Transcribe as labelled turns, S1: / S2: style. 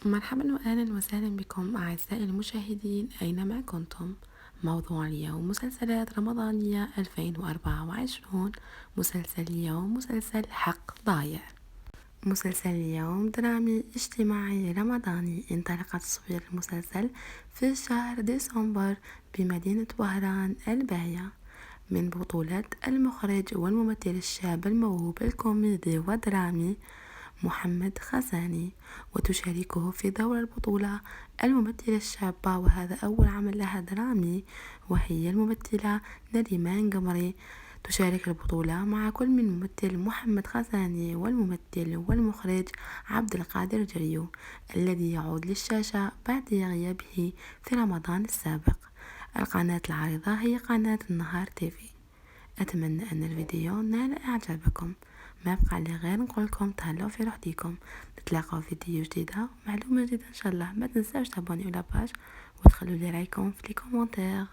S1: مرحبا وأهلا وسهلا بكم أعزائي المشاهدين أينما كنتم. موضوع اليوم مسلسلات رمضانية 2024. مسلسل اليوم مسلسل حق ضايع. مسلسل اليوم درامي اجتماعي رمضاني. انطلق تصوير المسلسل في شهر ديسمبر بمدينة وهران الباهية، من بطولة المخرج والممثل الشاب الموهوب الكوميدي والدرامي محمد خزاني، وتشاركه في دور البطولة الممثلة الشابة وهذا أول عمل لها درامي، وهي الممثلة نريمان قمري. تشارك البطولة مع كل من الممثل محمد خزاني والممثل والمخرج عبد القادر جريو، الذي يعود للشاشة بعد غيابه في رمضان السابق. القناة العارضة هي قناة النهار تيفي. أتمنى أن الفيديو نال إعجابكم. ما بقى لي غير نقولكم تهلاو في روحكم. نتلاقاو في فيديو جديدة ومعلومة جديدة إن شاء الله. ما تنساوش تابوني ولا باج وتخلوا لي رايكم في لي كومونتير.